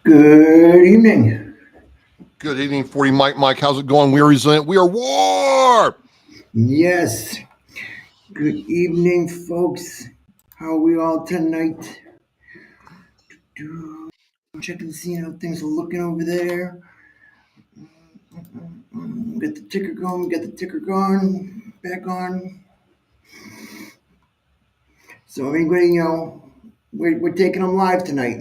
Good evening. Good evening, 40 Mike. Mike, how's it going? We are resilient. We are war. Yes. Good evening, folks. How are we all tonight? Checking to see how things are looking over there. Get the ticker going. Get the ticker going. Back on. So anybody, we're taking them live tonight.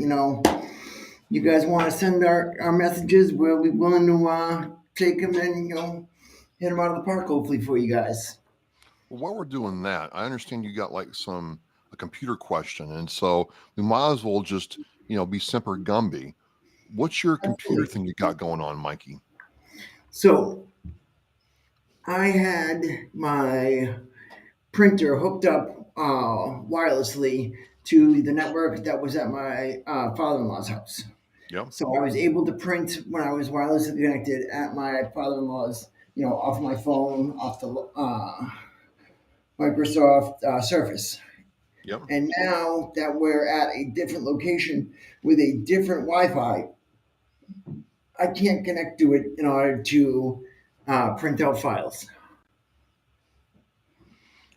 You guys want to send our messages? We'll be willing to take them and hit them out of the park. Hopefully for you guys. Well, while we're doing that, I understand you got like a computer question, and so we might as well just be Semper Gumby. What's your computer thing you got going on, Mikey? So I had my printer hooked up wirelessly to the network that was at my father-in-law's house. Yeah. So I was able to print when I was wirelessly connected at my father-in-law's, off my phone, off the Microsoft Surface. Yep. And now that we're at a different location with a different Wi-Fi, I can't connect to it in order to print out files.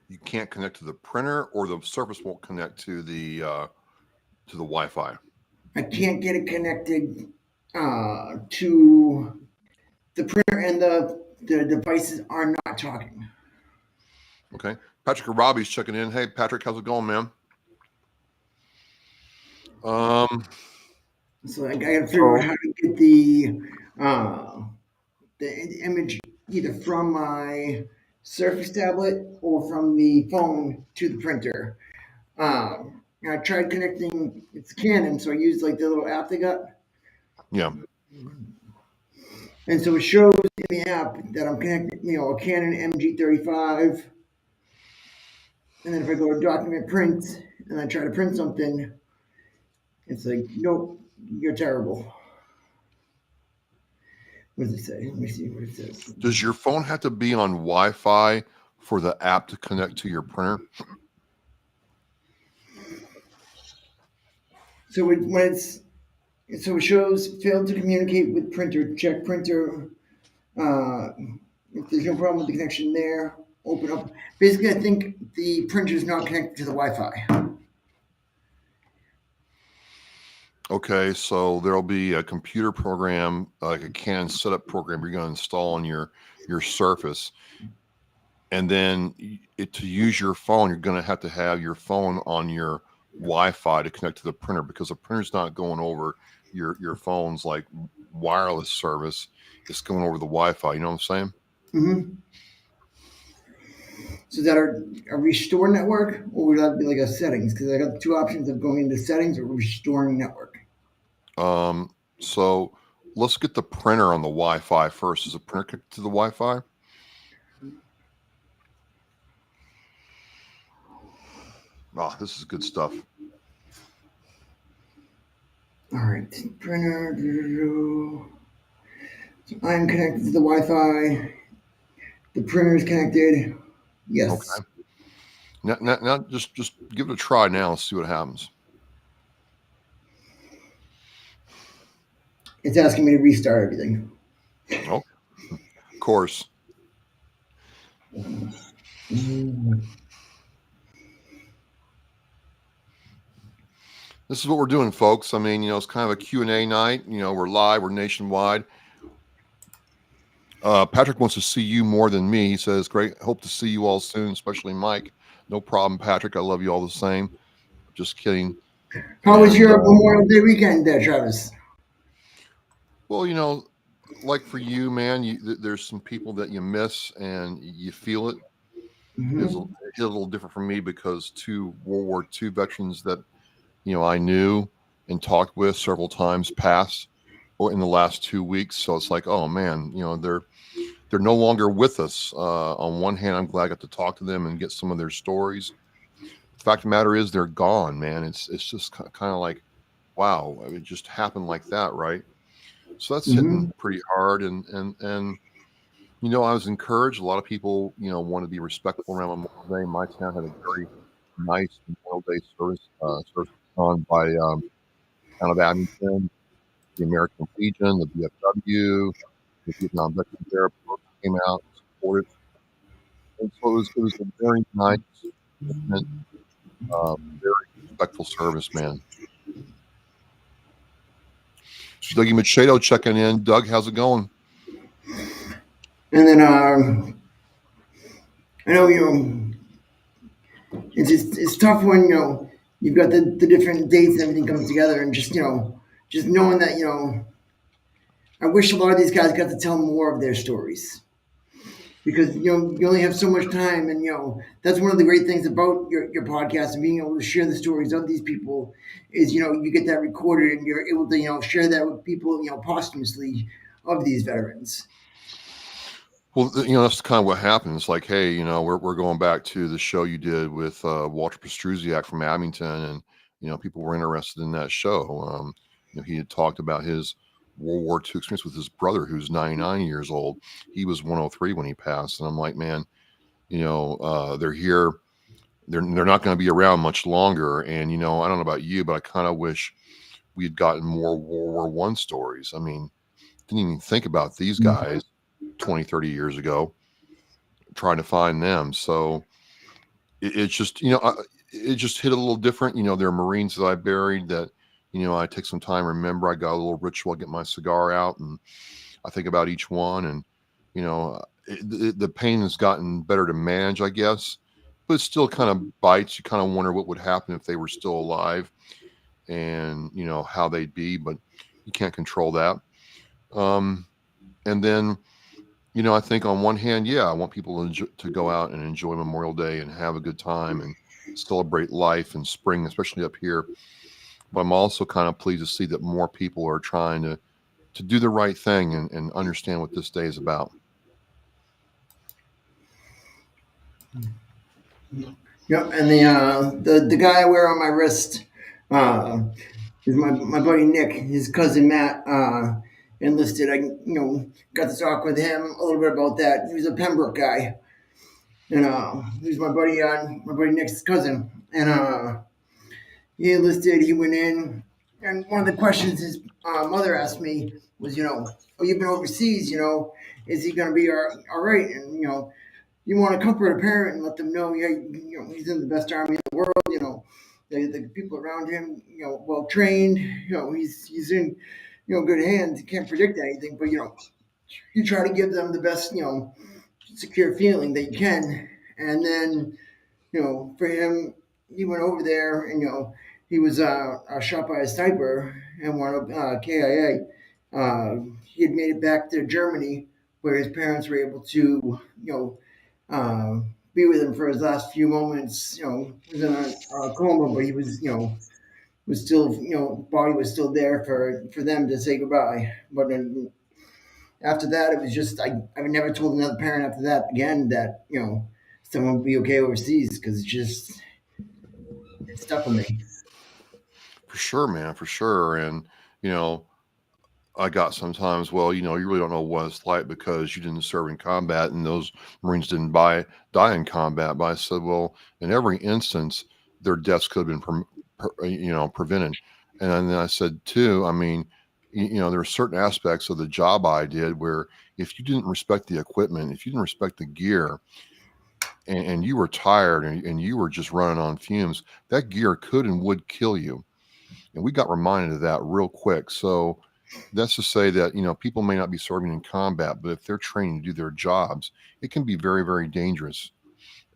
You can't connect to the printer, or the Surface won't connect to the Wi-Fi. I can't get it connected to the printer, and the devices are not talking. Okay. Patrick Robbie's checking in. Hey, Patrick, how's it going, man? So I got to figure out how to get the image either from my Surface tablet or from the phone to the printer. I tried connecting. It's Canon, so I used like the little app they got. Yeah. And so it shows in the app that I'm connected, a Canon MG35. And then if I go to document print and I try to print something, it's like, nope, you're terrible. What does it say? Let me see what it says. Does your phone have to be on Wi-Fi for the app to connect to your printer? So it shows failed to communicate with printer. Check printer. If there's no problem with the connection there, open up. Basically, I think the printer is not connected to the Wi-Fi. Okay, so there'll be a computer program, like a Canon setup program you're going to install on your Surface. And then to use your phone, you're going to have your phone on your Wi-Fi to connect to the printer, because the printer's not going over your phone's like wireless service. It's going over the Wi-Fi. You know what I'm saying? Mm-hmm. So is that a restore network, or would that be like a settings? Because I got two options of going into settings or restoring network. So let's get the printer on the Wi-Fi first. Is the printer connected to the Wi-Fi? Oh, this is good stuff. All right, printer. So I'm connected to the Wi-Fi. The printer is connected. Yes. Okay. Now just give it a try now and see what happens. It's asking me to restart everything. Oh, of course. This is what we're doing, folks. I mean, it's kind of a Q&A night. We're live. We're nationwide. Patrick wants to see you more than me. He says, great. Hope to see you all soon, especially Mike. No problem, Patrick. I love you all the same. Just kidding. How was your Memorial Day weekend there, Travis? Well, like for you, man, there's some people that you miss and you feel it. Mm-hmm. It's a little different for me because two World War II veterans that I knew and talked with several times passed in the last 2 weeks. So it's like, oh man, they're no longer with us. On one hand, I'm glad I got to talk to them and get some of their stories. The fact of the matter is, they're gone, man. It's just kind of like, wow, it just happened like that, right? So that's hitting pretty hard, and I was encouraged. A lot of people, want to be respectful around Memorial Day. My town had a very nice Memorial Day service on by town of Abington. the American Legion, the VFW, the Vietnam Veterans Era came out and supported. And so it was a very nice, intimate, very respectful service, man. So Dougie Machado checking in. Doug, how's it going? And then I know it's tough when you've got the different dates and everything comes together, and just knowing that I wish a lot of these guys got to tell more of their stories because you only have so much time, and that's one of the great things about your podcast and being able to share the stories of these people is you get that recorded and you're able to share that with people posthumously of these veterans. Well, that's kind of what happened. It's like, hey, we're going back to the show you did with Walter Pastrusiak from Abington, and people were interested in that show. He had talked about his World War II experience with his brother, who's 99 years old. He was 103 when he passed, and I'm like, man, they're here. They're not going to be around much longer. And I don't know about you, but I kind of wish we had gotten more World War One stories. I mean, didn't even think about these guys 20, 30 years ago, trying to find them. So it's just, it just hit a little different. There are Marines that I buried that, I take some time. Remember, I got a little ritual. I get my cigar out and I think about each one. And, the pain has gotten better to manage, I guess, but it still kind of bites. You kind of wonder what would happen if they were still alive and, how they'd be, but you can't control that. And then, I think on one hand, yeah, I want people to go out and enjoy Memorial Day and have a good time and celebrate life and spring, especially up here. But I'm also kind of pleased to see that more people are trying to do the right thing and understand what this day is about. Yep, and the guy I wear on my wrist uh, is my buddy Nick. His cousin Matt enlisted. I got to talk with him a little bit about that. He was a Pembroke guy, and he was my buddy Nick's cousin, and he enlisted. He went in, and one of the questions his mother asked me was, oh, you've been overseas, is he going to be all right? And you want to comfort a parent and let them know, yeah, he's in the best army in the world. The people around him, well trained. He's in, good hands. You can't predict anything, but you try to give them the best, secure feeling that you can. And then, for him, he went over there and he was shot by a sniper and wound up KIA. He had made it back to Germany where his parents were able to, be with him for his last few moments. He was in a coma, but he was still, body was still there for them to say goodbye. But then after that, it was just I never told another parent after that again that someone would be okay overseas because it stuck with me. For sure, man, for sure. And, you know, I got sometimes, well, you really don't know what it's like because you didn't serve in combat and those Marines didn't die in combat. But I said, well, in every instance, their deaths could have been, prevented. And then I said, too, I mean, there are certain aspects of the job I did where if you didn't respect the equipment, if you didn't respect the gear, and you were tired and you were just running on fumes, that gear could and would kill you. And we got reminded of that real quick. So that's to say that, people may not be serving in combat, but if they're trained to do their jobs, it can be very, very dangerous.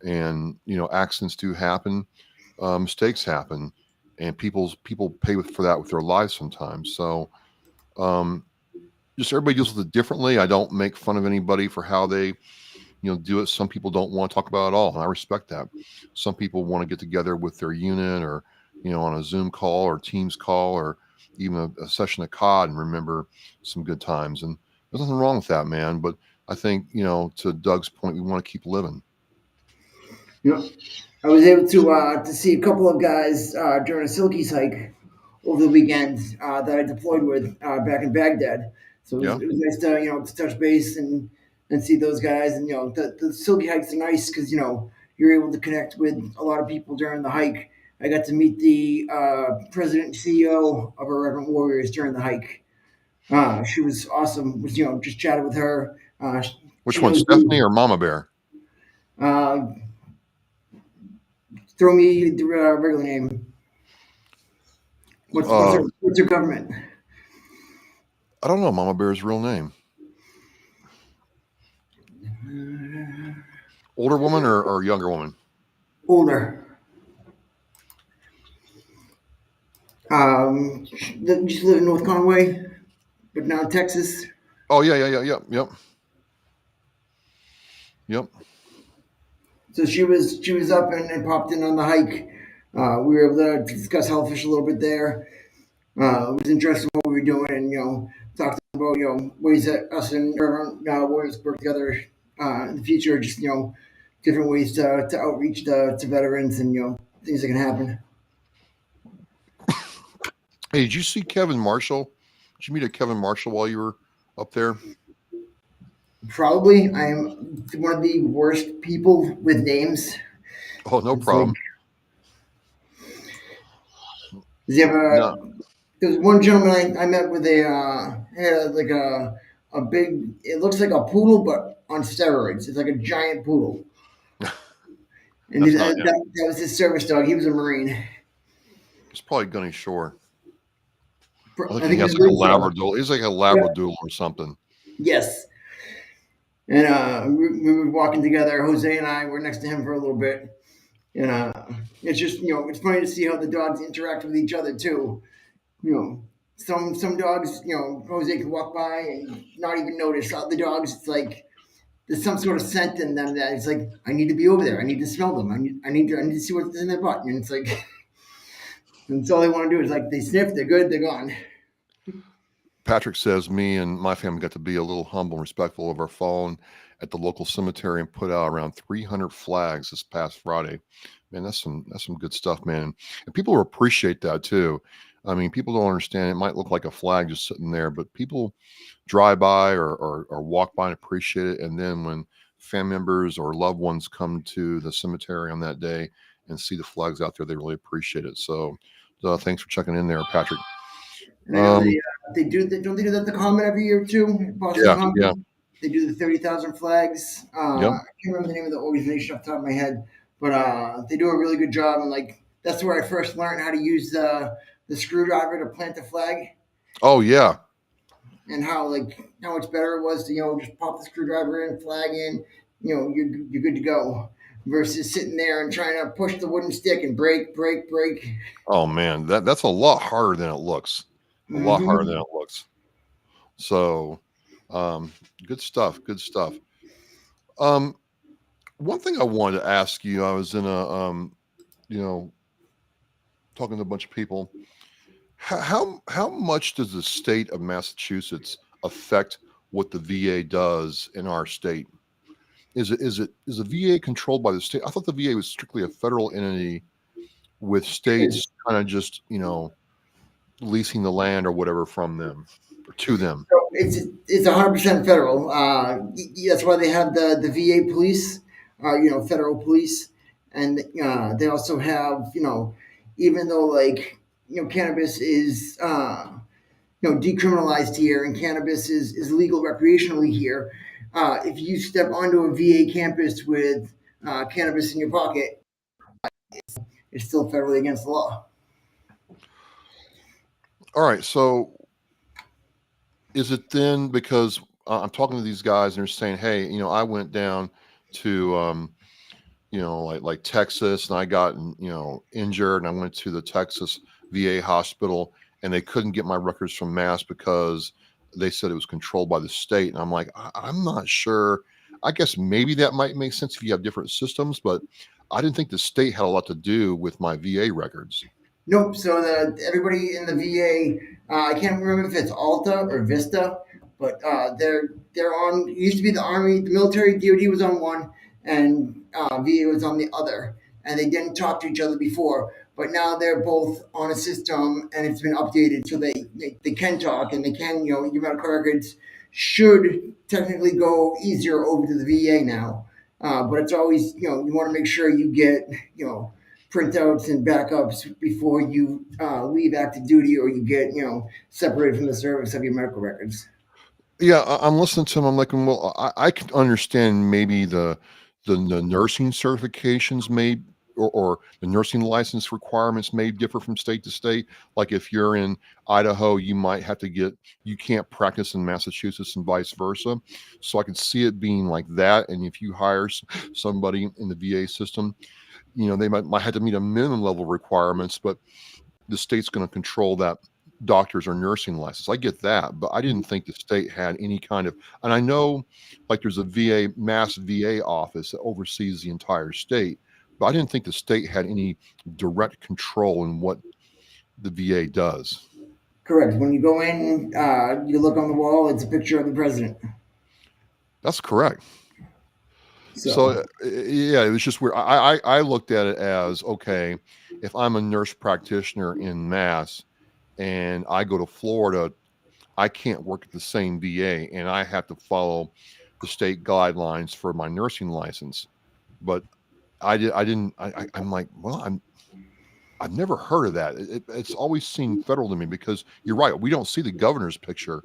And, accidents do happen, mistakes happen, and people pay for that with their lives sometimes. So, um, just everybody deals with it differently. I don't make fun of anybody for how they do it. Some people don't want to talk about it at all, and I respect that. Some people want to get together with their unit, or on a Zoom call or Teams call, or even a session of COD and remember some good times. And there's nothing wrong with that, man. But I think to Doug's point, we want to keep living. I was able to see a couple of guys during a Silkies hike over the weekend that I deployed with back in Baghdad. So Yeah, it was nice to to touch base and see those guys. And the Silky hikes are nice because you're able to connect with a lot of people during the hike. I got to meet the president and CEO of our Reverend Warriors during the hike. She was awesome. Was just chatted with her. Which She one, knows Stephanie me. or Mama Bear? Uh, Throw me the regular name. Uh, What's her government? I don't know Mama Bear's real name. Older woman or younger woman? Older. She used to live in North Conway, but now Texas. Oh yeah, yeah, yeah, yep, yep, yep. So she was up and popped in on the hike. We were able to discuss Hellfish a little bit there. It was interesting what we were doing, and talked about ways that us and everyone warriors work together in the future. Just different ways to outreach to veterans and things that can happen. Hey, did you see Kevin Marshall? Did you meet a Kevin Marshall while you were up there? Probably, I am one of the worst people with names. Oh, no It's like, problem. does he have No, a? There's one gentleman I met with had like a big. It looks like a poodle, but on steroids. It's like a giant poodle, and that's not him. that was his service dog. He was a Marine. It's probably Gunny Shore. I think I he think has he's a like a Marine still. Labrador. He's like a Yeah. Labradoodle or something. Yes. And we were walking together. Jose and I were next to him for a little bit, and it's just it's funny to see how the dogs interact with each other too. Some dogs, Jose can walk by and not even notice. Other dogs, it's like there's some sort of scent in them that it's like I need to be over there. I need to smell them. I need to see what's in their butt. And it's like that's all they want to do is like they sniff. They're good. They're gone. Patrick says me and my family got to be a little humble and respectful of our fallen at the local cemetery and put out around 300 flags this past Friday. Man, that's some good stuff, man. And people appreciate that too. I mean, people don't understand. It might look like a flag just sitting there, but people drive by or walk by and appreciate it. And then when family members or loved ones come to the cemetery on that day and see the flags out there, they really appreciate it. So, thanks for checking in there, Patrick. And I know Um, they do. Don't they do that at the Common every year too? Boston yeah, yeah, Common. They do the 30,000 flags. yep. I can't remember the name of the organization off the top of my head, but they do a really good job. And like that's where I first learned how to use the screwdriver to plant the flag, Oh yeah. and how much better it was to just pop the screwdriver in, flag in, you're good to go. Versus sitting there and trying to push the wooden stick and break, break, break. Oh man, that's a lot harder than it looks. A lot harder than Hmm. it looks. So, um, good stuff. Good stuff. Um, one thing I wanted to ask you, I was in you know, talking to a bunch of people. How much does the state of Massachusetts affect what the VA does in our state? Is the VA controlled by the state? I thought the VA was strictly a federal entity with states kind of just leasing the land or whatever from them or to them. So it's 100% federal. That's why they have the VA police, federal police, and they also have even though like cannabis is decriminalized here and cannabis is legal recreationally here. If you step onto a VA campus with cannabis in your pocket, it's still federally against the law. All right, so is it then because I'm talking to these guys and they're saying, "Hey, I went down to like Texas and I got injured and I went to the Texas VA hospital and they couldn't get my records from Mass because they said it was controlled by the state." And I'm like, I'm not sure. I guess maybe that might make sense if you have different systems, but I didn't think the state had a lot to do with my VA records. Nope. So everybody in the VA, I can't remember if it's Alta or Vista, but they're on. It used to be the Army, the military. DoD was on one, and VA was on the other, and they didn't talk to each other before. But now they're both on a system, and it's been updated so they can talk and they can your medical records should technically go easier over to the VA now. But it's always you want to make sure you get printouts and backups before you leave active duty or you get separated from the service of your medical records. Yeah, I'm listening to him. I'm like, well, I can understand maybe the nursing certifications may or the nursing license requirements may differ from state to state. Like if you're in Idaho, you can't practice in Massachusetts and vice versa. So I could see it being like that. And if you hire somebody in the VA system, they might have to meet a minimum level requirements, but the state's going to control that doctor's or nursing license. I get that, but I didn't think the state had any kind of, and I know like there's a mass VA office that oversees the entire state, but I didn't think the state had any direct control in what the VA does. Correct. When you go in, you look on the wall, it's a picture of the president. That's correct. So So, yeah, it was just weird. I looked at it as, okay, if I'm a nurse practitioner in Mass and I go to Florida, I can't work at the same VA and I have to follow the state guidelines for my nursing license. But I didn't, I'm like, well, I've never heard of that. It's always seemed federal to me because you're right. We don't see the governor's picture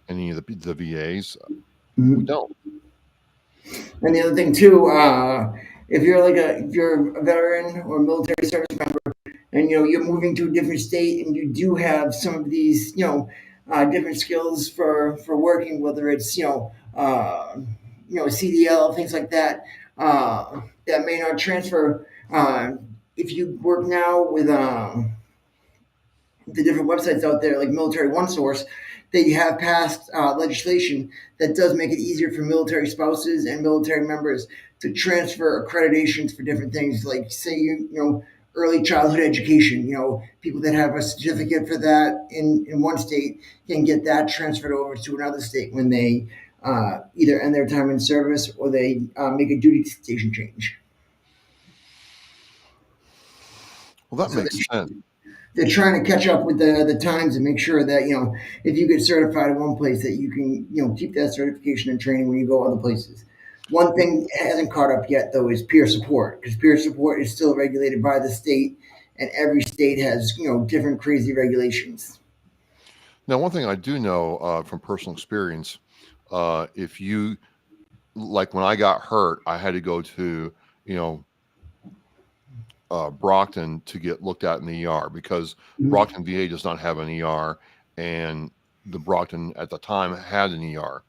in any of the VAs. We mhm. don't. And the other thing too, if you're a veteran or military service member, and you're moving to a different state, and you do have some of these different skills for working, whether it's CDL, things like that, that may not transfer. If you work now with the different websites out there, like Military One Source, they have passed legislation that does make it easier for military spouses and military members to transfer accreditations for different things. Like, say, early childhood education. People that have a certificate for that in one state can get that transferred over to another state when they either end their time in service or they make a duty station change. Well, that So makes sense. they're trying to catch up with the times and make sure that if you get certified in one place that you can keep that certification and training when you go other places. One N- thing that hasn't caught up yet though is peer support, because peer support is still regulated by the state, and every state has different crazy regulations. Now, one thing I do know from personal experience, if you like when I got hurt, I had to go to you know Brockton to get looked at in the ER because Mhm. Brockton VA does not have an ER, and the Brockton at the time had an ER.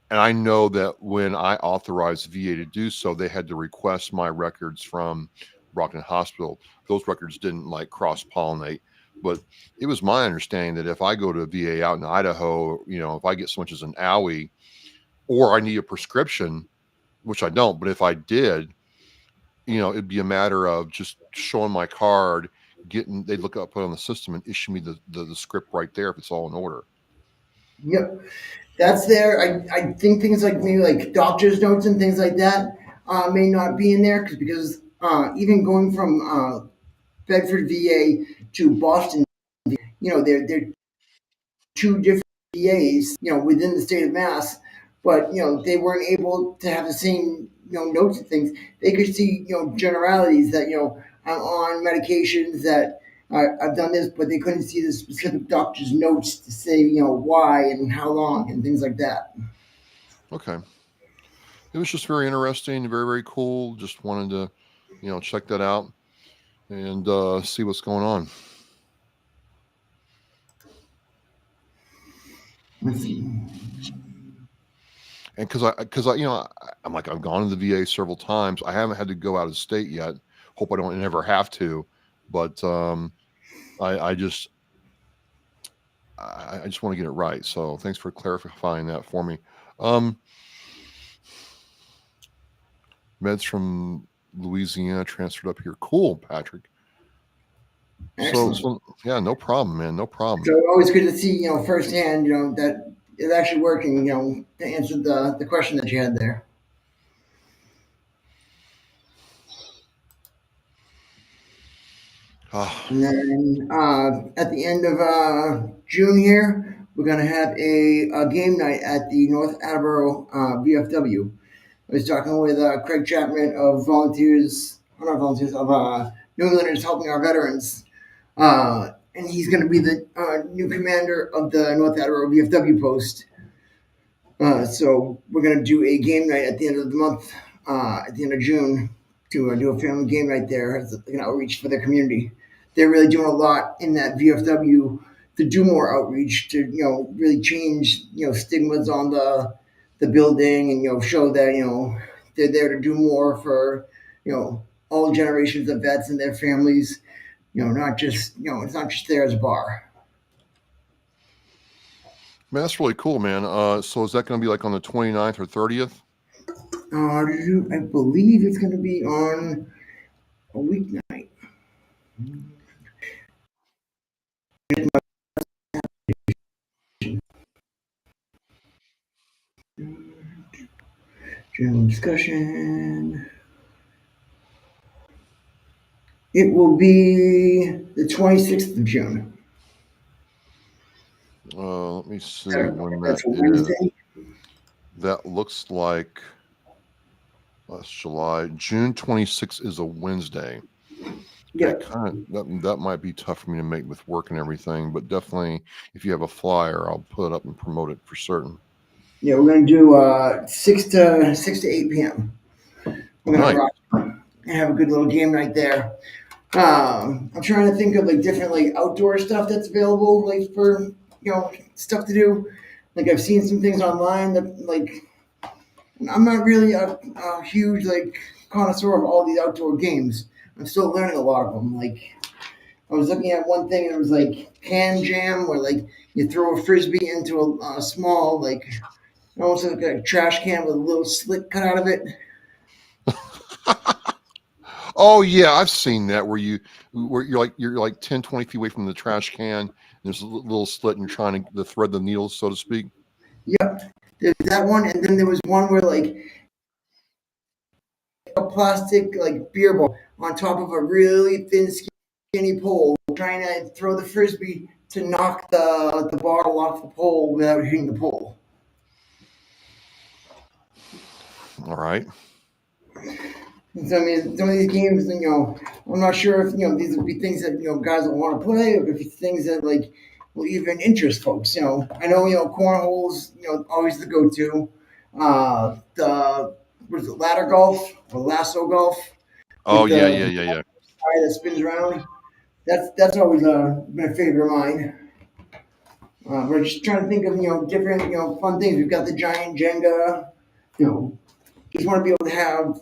And I know that when I authorized VA to do so, they had to request my records from Brockton Hospital. Those records didn't like cross pollinate, but it was my understanding that if I go to a VA out in Idaho, if I get so much as an owie or I need a prescription, which I don't, but if I did, it'd be a matter of just showing my card, they'd look up it on the system and issue me the script right there if it's all in order. Yep, that's there. I think things like maybe like doctor's notes and things like that may not be in there because even going from Bedford VA to Boston, they're two different VAs, within the state of Mass, but they weren't able to have the same notes and things. They could see generalities that I'm on medications that I've done this, but they couldn't see the specific doctor's notes to say why and how long and things like that. Okay. It was just very interesting, very, very cool. Just wanted to, check that out and see what's going on. Let's see. And I'm like, I've gone to the VA several times. I haven't had to go out of state yet. Hope I don't ever have to. But I just, I just want to get it right. So thanks for clarifying that for me. Um, Meds from Louisiana transferred up here. Cool, Patrick. So, Excellent. so yeah, no problem, man. No problem. So always good to see firsthand that it's actually working. To answer the question that you had there. Ah, And then at the end of June here, we're going to have a game night at the North Attleboro VFW. I was talking with Craig Chapman of volunteers, or not volunteers, of New Englanders helping our veterans. And he's going to be the new commander of the North Attleboro VFW post. So we're going to do a game night at the end of the month, at the end of June, to do a family game night there as an outreach for their community. They're really doing a lot in that VFW to do more outreach to really change stigmas on the building and show that they're there to do more for all generations of vets and their families. Not just it's not just there as a bar. Man, that's really cool, man. So is that going to be like on the 29th or 30th? I believe it's going to be on a weeknight. General discussion. It will be the 26th of June. Let me see when that That's a is. Wednesday. That looks like last July. June 26th is a Wednesday. Yeah. That might be tough for me to make with work and everything, but definitely if you have a flyer, I'll put it up and promote it for certain. Yeah, we're gonna do 6 to 8 p.m. We're gonna Nice. rock and have a good little game night there. I'm trying to think of like different like outdoor stuff that's available like for stuff to do. Like I've seen some things online that like I'm not really a huge like connoisseur of all these outdoor games. I'm still learning a lot of them. Like I was looking at one thing and it was like can jam, where like you throw a frisbee into a small like almost like a trash can with a little slit cut out of it. Oh yeah, I've seen that where you're like 10, 20 feet away from the trash can. And there's a little slit and you're trying to thread the needles, so to speak. Yep, there's that one, and then there was one where like a plastic like beer ball on top of a really thin, skinny pole, trying to throw the frisbee to knock the bottle off the pole without hitting the pole. All right. And so I mean, some of these games, I'm not sure if these would be things that guys will want to play, or if it's things that like will even interest folks. I know cornhole's always the go-to. The what is it, ladder golf or lasso golf Oh with yeah, the yeah, yeah, yeah. guy that spins around. That's always been a favorite of mine. We're just trying to think of different fun things. We've got the giant Jenga. Just want to be able to have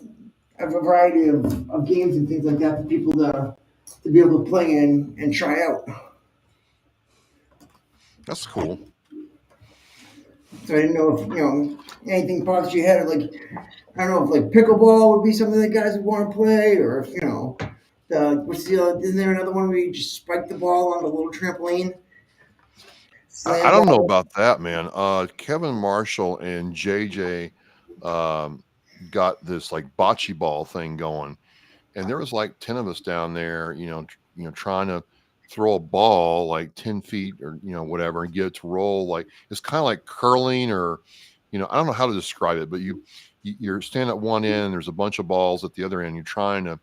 a variety of games and things like that for people to be able to play and try out. That's cool. So I didn't know if anything pops your head, or like I don't know if like pickleball would be something that guys would want to play, or if isn't there another one where you just spike the ball on a little trampoline, I slam don't know ball? about that, man. Kevin Marshall and JJ um, got this like bocce ball thing going, and there was like 10 of us down there, trying to throw a ball like 10 feet or whatever and get it to roll. Like it's kind of like curling, or I don't know how to describe it, but you're standing at one end, there's a bunch of balls at the other end, you're trying to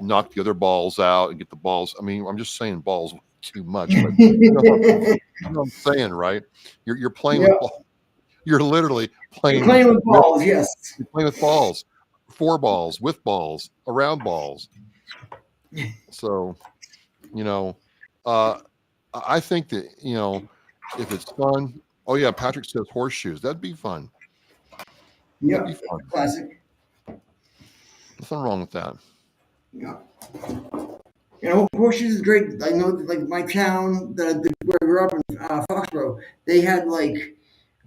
knock the other balls out and get the balls. I mean, I'm just saying balls too much, but you know what I'm saying, right? You're playing Yeah, with ball. You're literally you're playing playing with with balls. Yes. you're playing with balls, four balls, with balls, around balls. So you know, uh, I think that if it's fun. Oh yeah, Patrick says horseshoes. That'd be fun. That'd be Yep. fun. Classic. Nothing wrong with that. Yeah. Horseshoes is great. I know that, like my town, where I grew up in Foxborough, they had like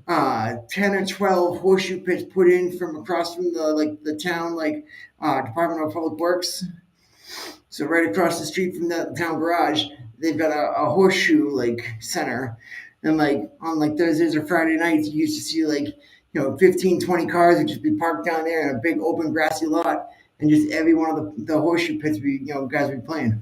10 or 12 horseshoe pits put in from across from the town Department of Public Works. So right across the street from the town garage, they've got a horseshoe like center. And like on like Thursdays or Friday nights, you used to see like 15, 20 cars would just be parked down there in a big open grassy lot, and just every one of the horseshoe pits would be guys would be playing.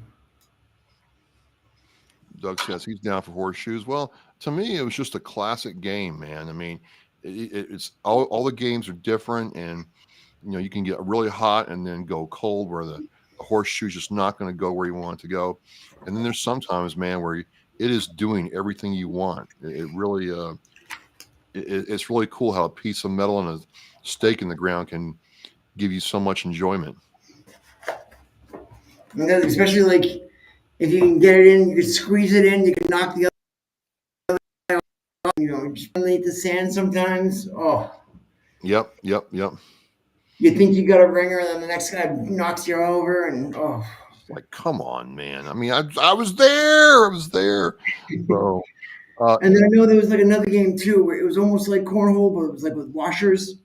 Doug says he's down for horseshoes. Well, to me, it was just a classic game, man. I mean, it's all the games are different, and you can get really hot and then go cold. Where the a horseshoe's just not going to go where you want it to go. And then there's sometimes, man, where it is doing everything you want. It really, it's really cool how a piece of metal and a stake in the ground can give you so much enjoyment. And then especially like if you can get it in, you can squeeze it in, you can knock the just underneath the sand sometimes. Oh, Yep, yep, yep. you think you got a ringer, and then the next guy knocks you over, and oh. Like, come on, man. I mean, I was there. I was there. So, And then I know there was like another game too where it was almost like cornhole, but it was like with washers.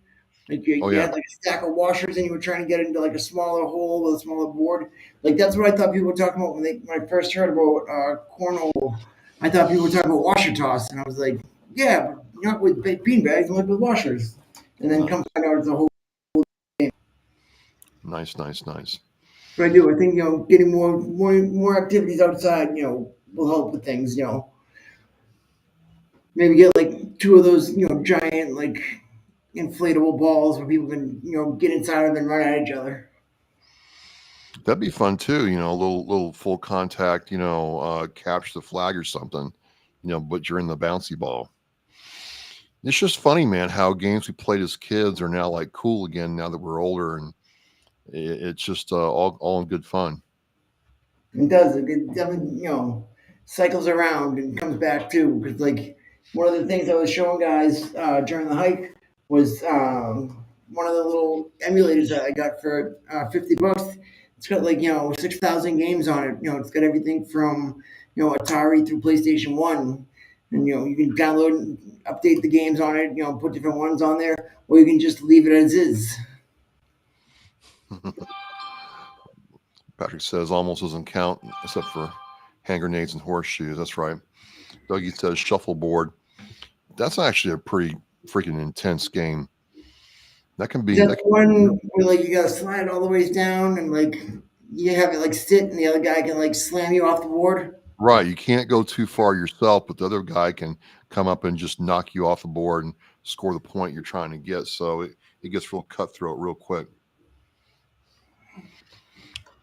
Like oh you yeah, had like a stack of washers, and you were trying to get into like a smaller hole with a smaller board. Like that's what I thought people were talking about when I first heard about cornhole. I thought people were talking about washer toss, and I was like, yeah, but not with bean bags, and like with washers. And then come nice, find out it's a whole. nice, nice, nice. But I do. I think getting more activities outside, will help with things. Maybe get like two of those, giant like inflatable balls where people can, get inside of them and run at each other. That'd be fun too. A little full contact. Capture the flag or something. But you're in the bouncy ball. It's just funny, man, how games we played as kids are now like cool again now that we're older, and it's just all in good fun. It does. It definitely, cycles around and comes back too. Because like one of the things I was showing guys during the hike was one of the little emulators that I got for $50. It's got like 6,000 games on it. It's got everything from Atari through PlayStation One, and you can download and update the games on it. Put different ones on there, or you can just leave it as is. Patrick says almost doesn't count except for hand grenades and horseshoes. That's right. Dougie says shuffleboard. That's actually a pretty freaking intense game. That can Is be that that the can be pretty. one where like you gotta slide all the ways down and like you have it like sit and the other guy can like slam you off the board? Right. You can't go too far yourself, but the other guy can come up and just knock you off the board and score the point you're trying to get. So it gets real cutthroat real quick.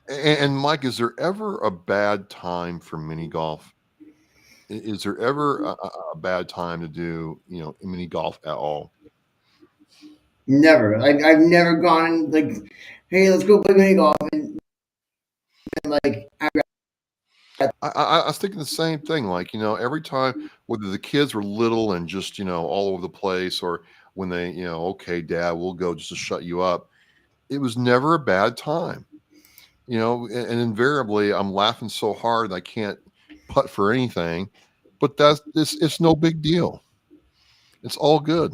And Mike, is there ever a bad time for mini golf? Is there ever a bad time to do, mini golf at all? Never. I've never gone like, hey, let's go play mini golf and like I was thinking the same thing. Like, every time, whether the kids were little and just, all over the place, or when they, okay, dad, we'll go just to shut you up. It was never a bad time, and invariably I'm laughing so hard I can't putt for anything, but it's no big deal. It's all good.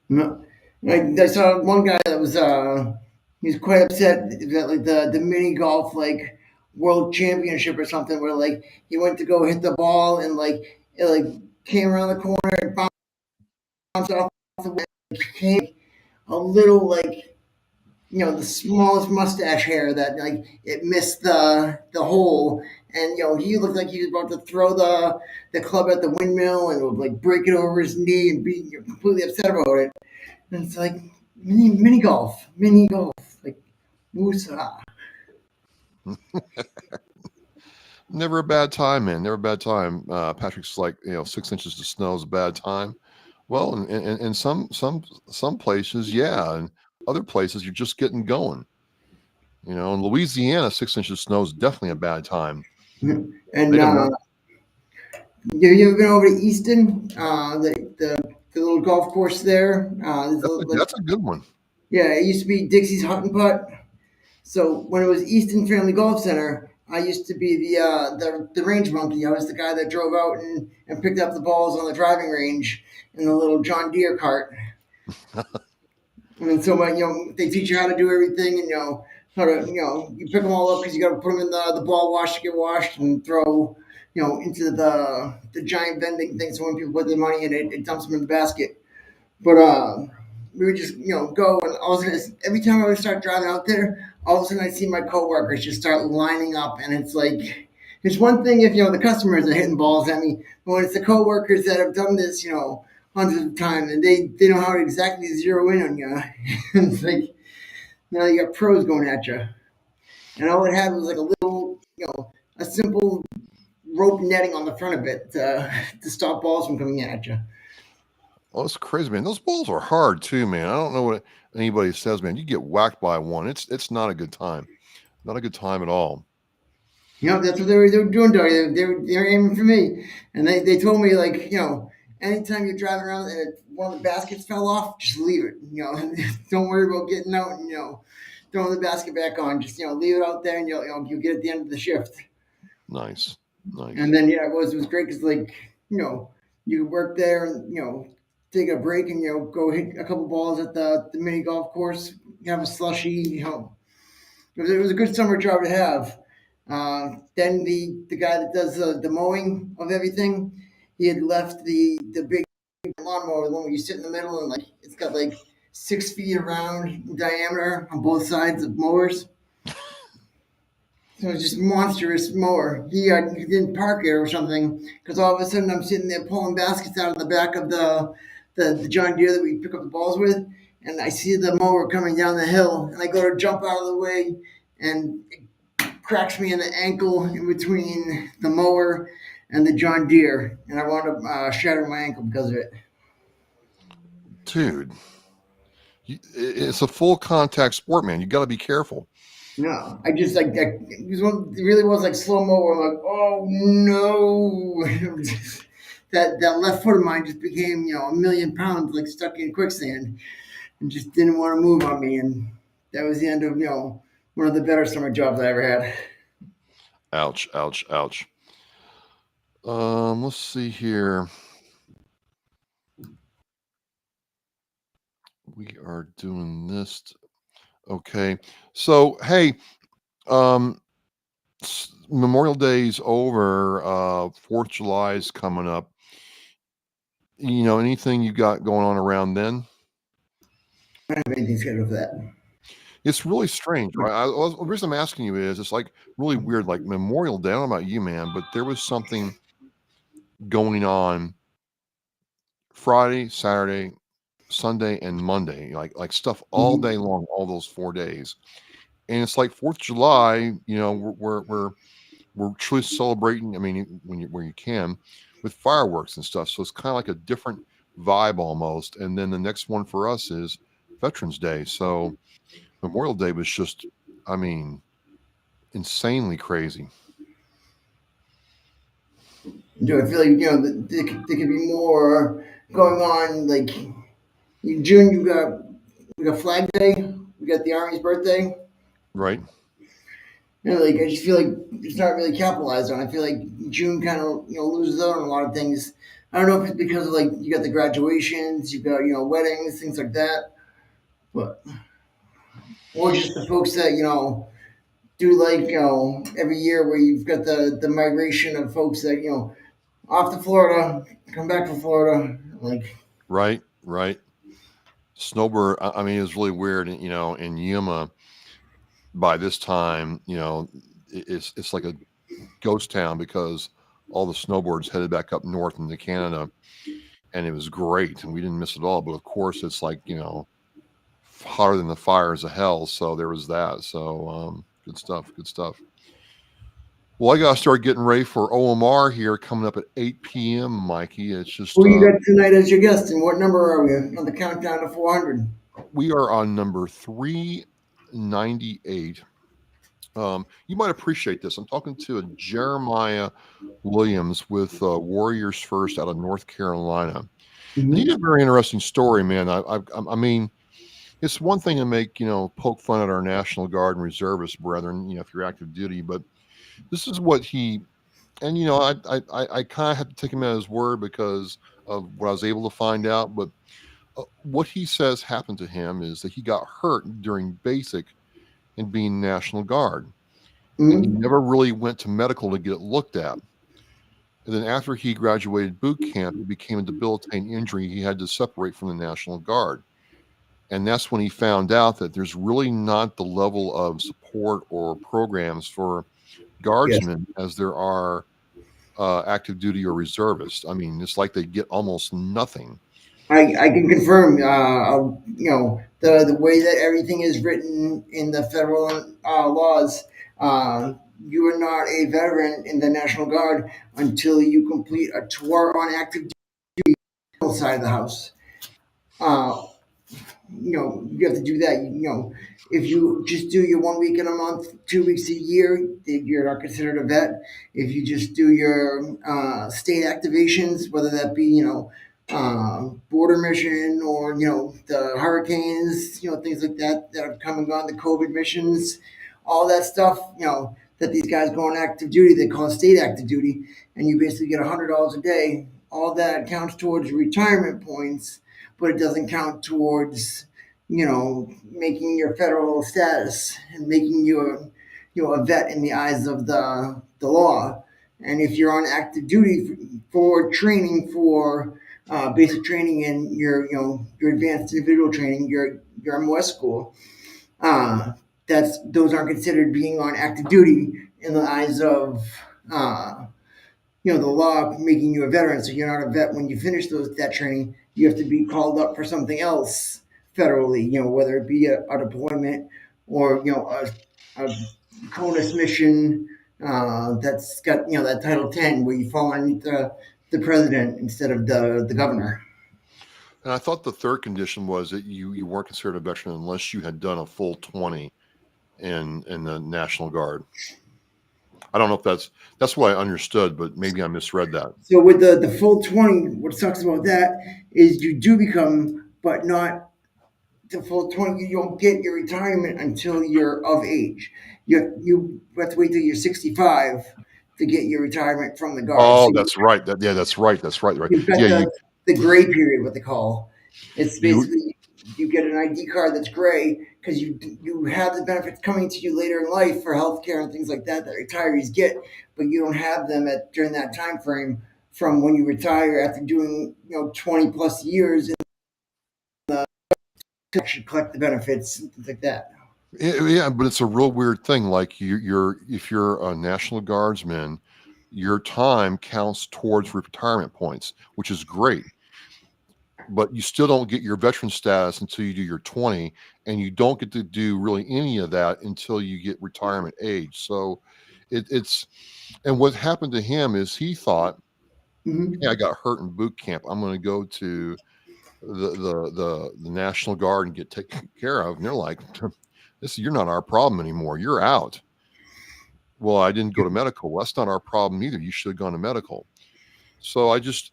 no. I saw one guy that was he was quite upset that like the mini golf like world championship or something where like he went to go hit the ball and like it like came around the corner and bounced off the way, came a little like the smallest mustache hair that like it missed the hole, and he looked like he was about to throw the club at the windmill and would like break it over his knee and be completely upset about it. And it's like mini golf, like woosah. Never a bad time, man. Never a bad time. Patrick's like, 6 inches of snow is a bad time. Well, in some places, yeah, and other places you're just getting going. In Louisiana, 6 inches of snow is definitely a bad time. They And don't know. have you ever been over to Easton, the little golf course there? Like That's a good one. yeah, it used to be Dixie's Hut and Putt. So when it was Easton Family Golf Center, I used to be the range monkey. I was the guy that drove out and picked up the balls on the driving range in the little John Deere cart. And so they teach you how to do everything, and how to you pick them all up because you got to put them in the ball wash to get washed and throw into the giant vending thing. So when people put their money in it dumps them in the basket. But we would just go, and all of a sudden, every time I would start driving out there, all of a sudden I see my coworkers just start lining up, and it's like it's one thing if the customers are hitting balls at me, but when it's the coworkers that have done this hundreds of times and they know how to exactly zero in on you, it's like now you got pros going at you. and all it had was like a little, a simple rope netting on the front of it to stop balls from coming at you. Oh, it's crazy, man. Those balls are hard too, man. I don't know what anybody says, man. You get whacked by one, it's not a good time. Not a good time at all. That's what they were doing, Doug. They were aiming for me, and they told me like, anytime you're driving around and one of the baskets fell off, just leave it. Don't worry about getting out and throwing the basket back on. Just leave it out there, and you'll get at the end of the shift. Nice. And Nice. then it was great because like you could work there and take a break and go hit a couple balls at the mini golf course, have a slushy. It was a good summer job to have. Then the guy that does the mowing of everything, he had left the big lawnmower, the one where you sit in the middle and like it's got like 6 feet around in diameter on both sides of mowers. So it's just monstrous mower. He didn't park it or something because all of a sudden I'm sitting there pulling baskets out of the back of the John Deere that we pick up the balls with, and I see the mower coming down the hill, and I go to jump out of the way, and it cracks me in the ankle in between the mower and the John Deere, and I wound up shattering my ankle because of it. Dude, it's a full contact sport, man. You got to be careful. No, I just like it really was like slow mo. Where I'm like, oh no, that left foot of mine just became a million pounds like stuck in quicksand and just didn't want to move on me, and that was the end of one of the better summer jobs I ever had. Ouch, ouch, ouch. Let's see here. We are doing this. Okay. So, hey, um, Memorial Day's over. 4th of July is coming up. Anything you got going on around then? I don't have anything scheduled for that. It's really strange, right? The reason I'm asking you is it's like really weird. Like Memorial Day, I don't know about you, man, but there was something going on Friday, Saturday, Sunday, and Monday, like stuff all Mhm. day long, all those 4 days. And it's like 4th of July, we're truly celebrating. I mean, where you can with fireworks and stuff. So it's kind of like a different vibe almost. And then the next one for us is Veterans Day. So Memorial Day was just, I mean, insanely crazy. Do I feel like there could be more going on? Like in June, we got Flag Day, we got the Army's birthday. Right. Like I just feel like it's not really capitalized on. I feel like June kind of loses out on a lot of things. I don't know if it's because of like you got the graduations, you got weddings, things like that, but or just the folks that do like every year where you've got the migration of folks that off to Florida, come back from Florida, like Right. Right. Snowbird, I mean, it's really weird. In Yuma by this time, it's like a ghost town because all the snowboards headed back up north into Canada, and it was great, and we didn't miss it all. But of course, it's like hotter than the fires of hell. So there was that. So good stuff. Good stuff. Well, I gotta start getting ready for OMR here coming up at 8 p.m. Mikey, it's just who you got tonight as your guest, and what number are we on the countdown to 400? we are on number 398. You might appreciate this. I'm talking to a Jeremiah Williams with Warriors First out of North Carolina. And he Mm-hmm. had a very interesting story, man. I mean, it's one thing to make poke fun at our National Guard and reservist brethren, if you're active duty, but this is what he and I kind of had to take him at his word because of what I was able to find out. But what he says happened to him is that he got hurt during basic and being National Guard, and he Mm-hmm. never really went to medical to get it looked at. And then after he graduated boot camp, it became a debilitating injury. He had to separate from the National Guard. And that's when he found out that there's really not the level of support or programs for Yes. guardsmen as there are active duty or reservists. I mean, it's like they get almost nothing. I can confirm, the way that everything is written in the federal laws, you are not a veteran in the National Guard until you complete a tour on active duty side of the house. Uh, you have to do that. If you just do your 1 week in a month, 2 weeks a year, you're not considered a vet. If you just do your state activations, whether that be border mission or the hurricanes, things like that that have come and gone, the COVID missions, all that stuff, that these guys go on active duty, they call state active duty, and you basically get $100 a day. All that counts towards retirement points, but it doesn't count towards making your federal status and making you a vet in the eyes of the law. And if you're on active duty for training, for basic training and your advanced individual training, your MOS school, uh, those aren't considered being on active duty in the eyes of uh, the law making you a veteran. So you're not a vet when you finish that training. You have to be called up for something else federally. Whether it be a deployment or a CONUS mission that's got that Title 10 where you fall underneath the president instead of the governor. And I thought the third condition was that you weren't considered a veteran unless you had done a full 20 in the National Guard. I don't know if that's what I understood, but maybe I misread that. So with the full 20, what sucks about that is you do become, but not the full 20. You don't get your retirement until you're of age. You have to wait till you're 65 to get your retirement from the guard. Oh, So that's right. That's right. That's right. Right. you've got Yeah, the gray period, what they call. It's you basically you get an ID card that's gray because you have the benefits coming to you later in life for healthcare and things like that retirees get, but you don't have them during that time frame from when you retire after doing 20 plus years to actually collect the benefits and things like that. yeah, but it's a real weird thing. Like you're if you're a National Guardsman, your time counts towards retirement points, which is great. But you still don't get your veteran status until you do your 20, and you don't get to do really any of that until you get retirement age. So it's and what happened to him is he thought, "Hey, I Hmm. got hurt in boot camp. I'm going to go to the National Guard and get taken care of." And they're like, "This you're not our problem anymore. You're out." Well, I didn't go to medical. Well, that's not our problem either. You should have gone to medical. So I just,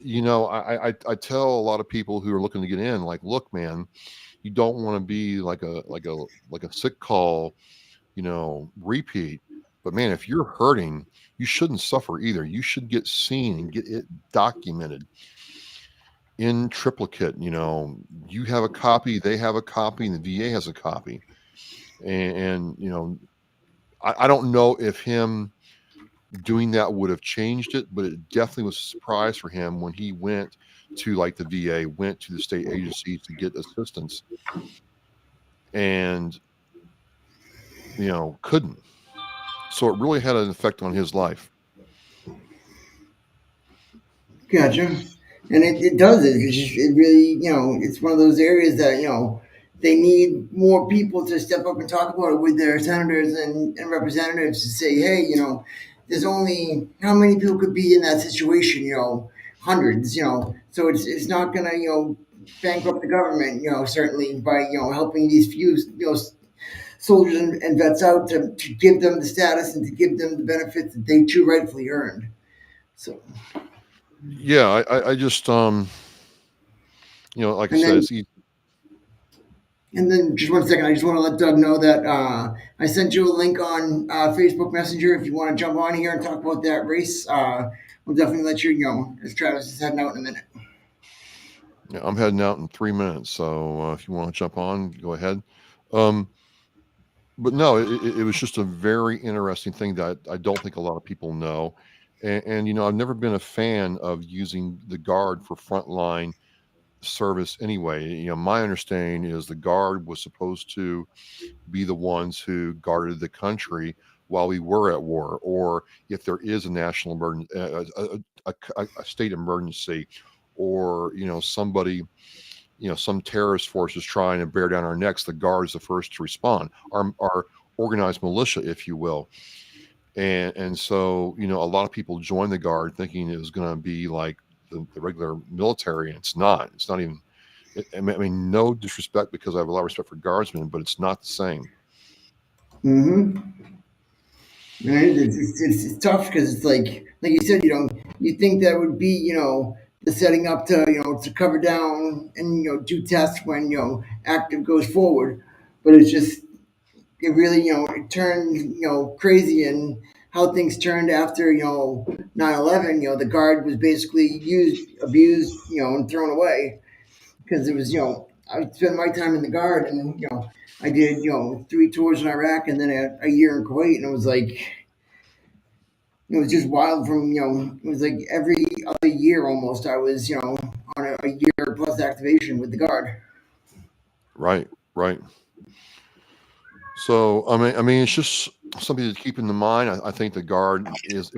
I tell a lot of people who are looking to get in, like, look, man, you don't want to be like a sick call, repeat. But man, if you're hurting, you shouldn't suffer either. You should get seen and get it documented in triplicate. You have a copy, they have a copy, and the VA has a copy. And I don't know if him doing that would have changed it, but it definitely was a surprise for him when he went to like the VA, went to the state agencies to get assistance, and couldn't. So it really had an effect on his life. Gotcha. And it does it. It really, it's one of those areas that, they need more people to step up and talk about it with their senators and representatives to say, hey, there's only how many people could be in that situation, hundreds, so it's not going to, bankrupt the government, certainly by, helping these few, soldiers and vets out to give them the status and to give them the benefits that they too rightfully earned. So, Yeah, I just like I and said, then it's easy. just 1 second, I just want to let Doug know that I sent you a link on Facebook Messenger if you want to jump on here and talk about that race. We'll definitely let you know as Travis is heading out in a minute. Yeah, I'm heading out in 3 minutes, so if you want to jump on, go ahead. Um, but no, it was just a very interesting thing that I don't think a lot of people know. And I've never been a fan of using the Guard for frontline service anyway. My understanding is the Guard was supposed to be the ones who guarded the country while we were at war, or if there is a national emergency, a state emergency, or somebody, some terrorist force is trying to bear down our necks, the Guard is the first to respond. Our organized militia, if you will. And so a lot of people join the Guard thinking it was going to be like the regular military, and it's not. It's not even. I mean, no disrespect, because I have a lot of respect for Guardsmen, but it's not the same. Mm-hmm. Right? It's tough because it's like you said, you think that would be, the setting up to, to cover down and, do tests when, active goes forward. But it's just, it really, it turned, crazy, and how things turned after, 9/11. The Guard was basically used, abused, and thrown away because it was, I spent my time in the Guard, and, I did, 3 tours in Iraq and then a year in Kuwait, and it was like, it was just wild. From, it was like every other year almost I was, on a year plus activation with the Guard. Right, right. So I mean, it's just something to keep in the mind. I think the Guard is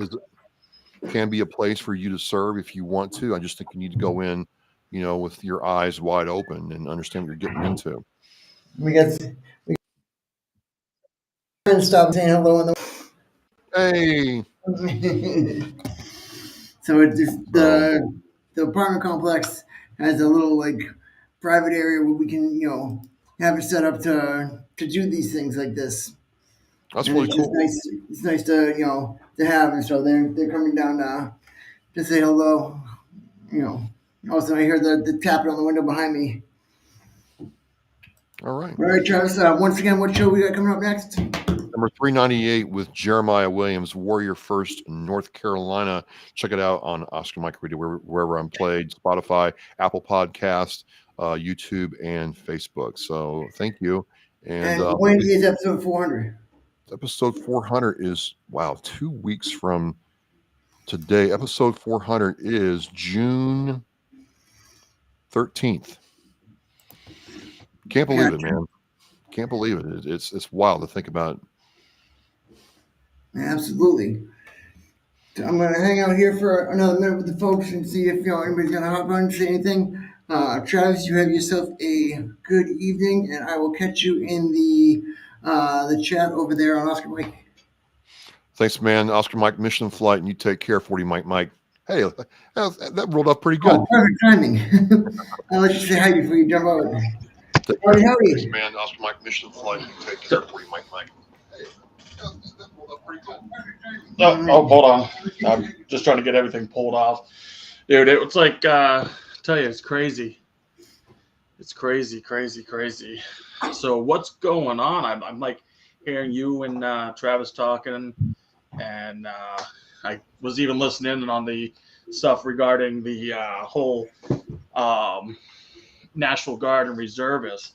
can be a place for you to serve if you want to. I just think you need to go in, with your eyes wide open and understand what you're getting into. We got friends stop saying hello in Hey, the so it's just so the apartment complex has a little like private area where we can, have it set up to do these things like this. that's And really it's just cool. nice. It's nice to, to have, and so they're coming down to say hello. You know. Also, I hear the tapping on the window behind me. All right. All right, Travis. Once again, what show we got coming up next? Number 398 with Jeremiah Williams, Warrior First, North Carolina. Check it out on Oscar Mike Radio, wherever I'm played, Spotify, Apple Podcast, YouTube, and Facebook. So thank you. And And when is episode 400? episode 400 is, wow, 2 weeks from today. Episode 400 is June 13th. Can't believe it, Gotcha. man. Can't believe it. It's wild to think about. Absolutely. So I'm gonna hang out here for another minute with the folks and see if, anybody's gonna hop on and say anything. Travis, you have yourself a good evening, and I will catch you in the chat over there on Oscar Mike. Thanks, man. Oscar Mike, mission flight, and you take care, 40 Mike Mike. Hey, that rolled up pretty good. Oh, perfect timing. I'll let you say hi before you jump out. Take care. Howdy, Thanks, howdy. man. Oscar Mike, mission flight, and you take care, 40 Mike Mike. Hey, that rolled up pretty good. Oh, hold on. I'm just trying to get everything pulled off. Dude, it was like, tell you, it's crazy. It's crazy, crazy, crazy. So what's going on? I'm like hearing you and Travis talking, and I was even listening on the stuff regarding the whole um, National Guard and reservists.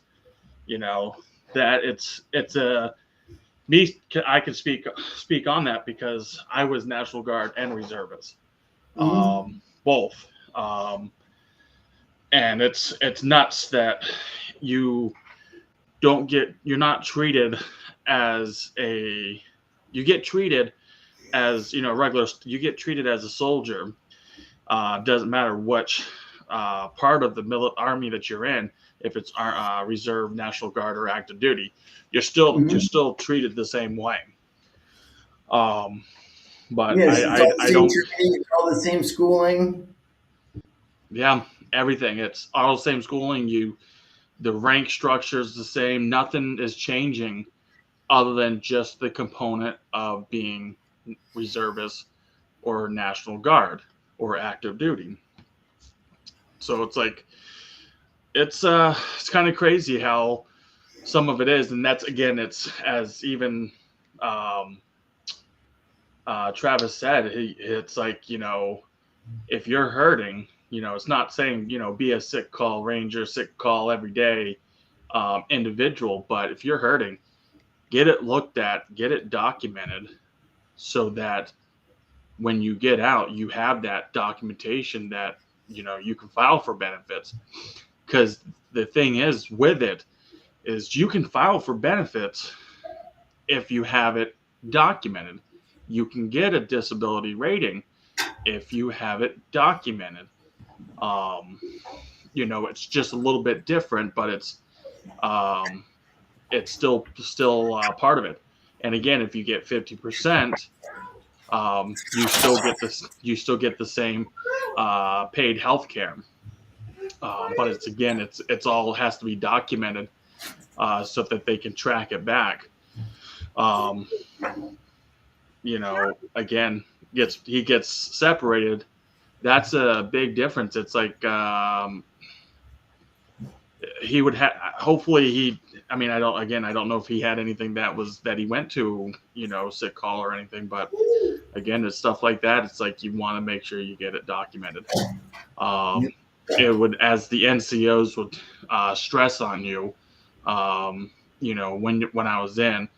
You know that it's a me. I can speak on that because I was National Guard and reservist, Mm-hmm. both. And it's nuts that you you're not treated as a you get treated as regular you get treated as a soldier. Doesn't matter which part of the army that you're in, if it's reserve, National Guard, or active duty, you're Mm-hmm. still treated the same way. um but Yes, it's all I the I same don't. training, it's all the same schooling. Yeah, everything, it's all the same schooling. The rank structure is the same. Nothing is changing other than just the component of being reservist or National Guard or active duty. So it's like it's kind of crazy how some of it is, and that's again, it's as even um, Travis said. It's like if you're hurting, it's not saying be a sick call ranger, sick call every day individual, but if you're hurting, get it looked at, get it documented, so that when you get out, you have that documentation that you can file for benefits. Because the thing is with it is you can file for benefits if you have it documented. You can get a disability rating if you have it documented. It's just a little bit different, but it's still part of it. And again, if you get 50%, you still get the same paid health care. But it's all has to be documented so that they can track it back. Um, again, he gets separated. That's a big difference. It's like he would have. Hopefully, he. I mean, I don't know if he had anything that he went to, sick call or anything. But again, it's stuff like that. It's like you want to make sure you get it documented. Yep. It would, as the NCOs would stress on you. When I was in,